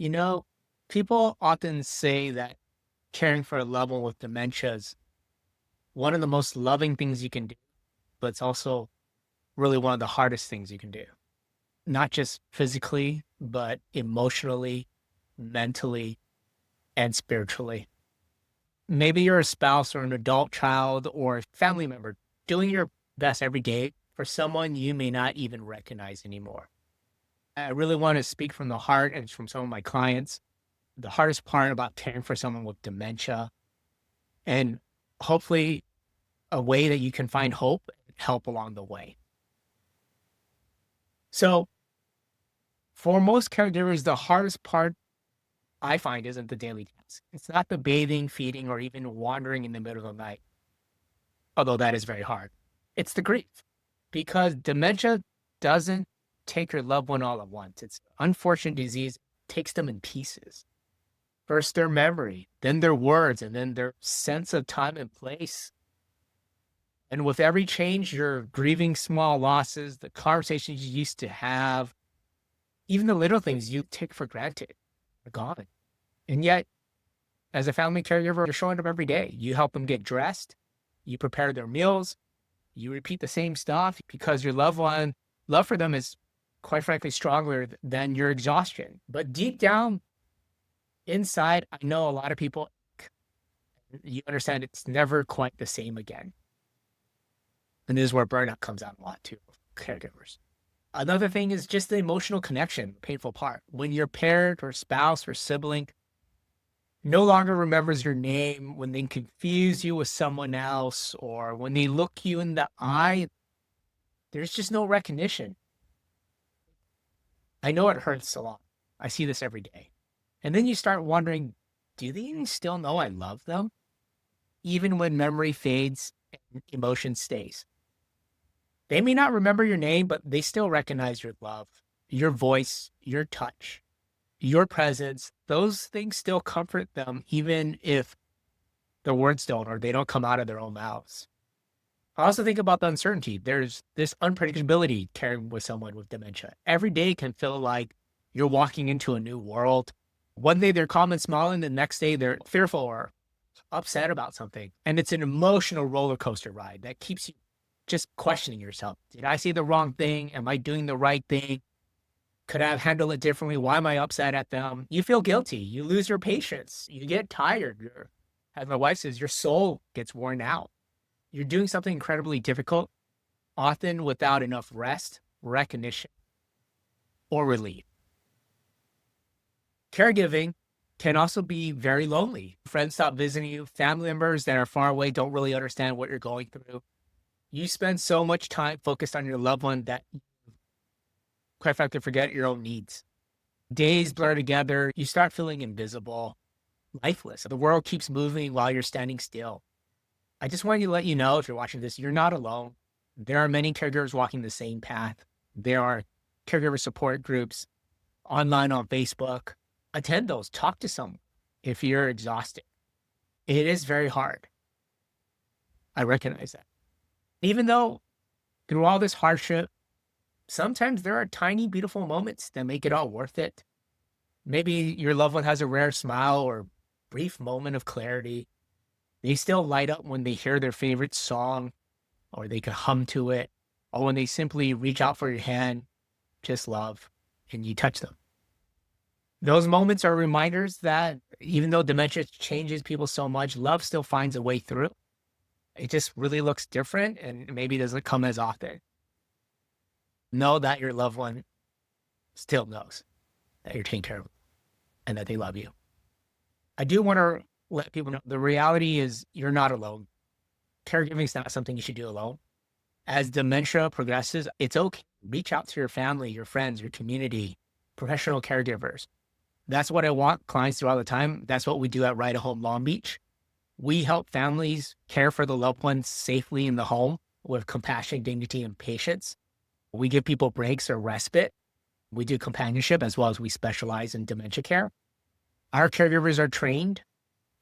You know, people often say that caring for a loved one with dementia is one of the most loving things you can do, but it's also really one of the hardest things you can do. Not just physically, but emotionally, mentally, and spiritually. Maybe you're a spouse or an adult child or a family member doing your best every day for someone you may not even recognize anymore. I really want to speak from the heart and from some of my clients. The hardest part about caring for someone with dementia and hopefully a way that you can find hope and help along the way. So, for most caregivers, the hardest part I find isn't the daily task. It's not the bathing, feeding, or even wandering in the middle of the night, although that is very hard. It's the grief because dementia doesn't take your loved one all at once. It's an unfortunate disease, takes them in pieces. First their memory, then their words, and then their sense of time and place. And with every change, you're grieving small losses, the conversations you used to have, even the little things you take for granted are gone. And yet, as a family caregiver, you're showing up every day. You help them get dressed, you prepare their meals, you repeat the same stuff because your loved one, love for them is quite frankly stronger than your exhaustion. But deep down inside, I know a lot of people, you understand it's never quite the same again. And this is where burnout comes out a lot too, caregivers. Another thing is just the emotional connection, painful part. When your parent or spouse or sibling no longer remembers your name, when they confuse you with someone else, or when they look you in the eye, there's just no recognition. I know it hurts a lot. I see this every day. And then you start wondering, do they even still know I love them? Even when memory fades and emotion stays. They may not remember your name, but they still recognize your love, your voice, your touch, your presence. Those things still comfort them, even if the words don't or they don't come out of their own mouths. I also think about the uncertainty. There's this unpredictability caring with someone with dementia. Every day can feel like you're walking into a new world. One day they're calm and smiling, the next day they're fearful or upset about something. And it's an emotional roller coaster ride that keeps you just questioning yourself. Did I say the wrong thing? Am I doing the right thing? Could I have handled it differently? Why am I upset at them? You feel guilty. You lose your patience. You get tired. As my wife says, your soul gets worn out. You're doing something incredibly difficult, often without enough rest, recognition, or relief. Caregiving can also be very lonely. Friends stop visiting you. Family members that are far away don't really understand what you're going through. You spend so much time focused on your loved one that you, quite frankly, forget your own needs. Days blur together. You start feeling invisible, lifeless. The world keeps moving while you're standing still. I just wanted to let you know, if you're watching this, you're not alone. There are many caregivers walking the same path. There are caregiver support groups online on Facebook. Attend those. Talk to someone if you're exhausted. It is very hard. I recognize that. Even though through all this hardship, sometimes there are tiny, beautiful moments that make it all worth it. Maybe your loved one has a rare smile or brief moment of clarity. They still light up when they hear their favorite song, or they can hum to it, or when they simply reach out for your hand, just love, and you touch them. Those moments are reminders that even though dementia changes people so much, love still finds a way through. It just really looks different and maybe doesn't come as often. Know that your loved one still knows that you're taking care of them and that they love you. I do want to let people know the reality is you're not alone. Caregiving is not something you should do alone. As dementia progresses, it's okay. Reach out to your family, your friends, your community, professional caregivers. That's what I want clients to do all the time. That's what we do at Right at Home Long Beach. We help families care for the loved ones safely in the home with compassion, dignity, and patience. We give people breaks or respite. We do companionship as well as we specialize in dementia care. Our caregivers are trained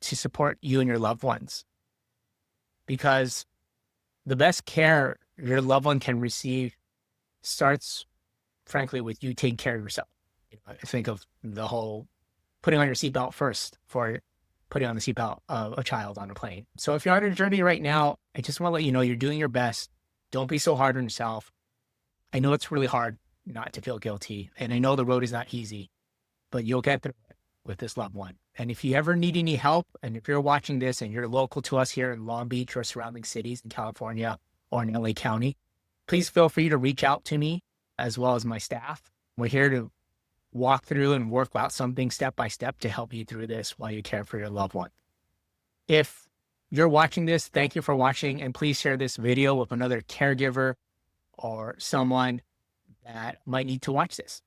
to support you and your loved ones because the best care your loved one can receive starts, frankly, with you taking care of yourself. I think of the whole putting on your seatbelt first for putting on the seatbelt of a child on a plane. So if you're on a journey right now, I just want to let you know you're doing your best. Don't be so hard on yourself. I know it's really hard not to feel guilty, and I know the road is not easy, but you'll get through it with this loved one. And if you ever need any help, and if you're watching this and you're local to us here in Long Beach or surrounding cities in California or in LA County, please feel free to reach out to me as well as my staff. We're here to walk through and work out something step by step to help you through this while you care for your loved one. If you're watching this, thank you for watching, and please share this video with another caregiver or someone that might need to watch this.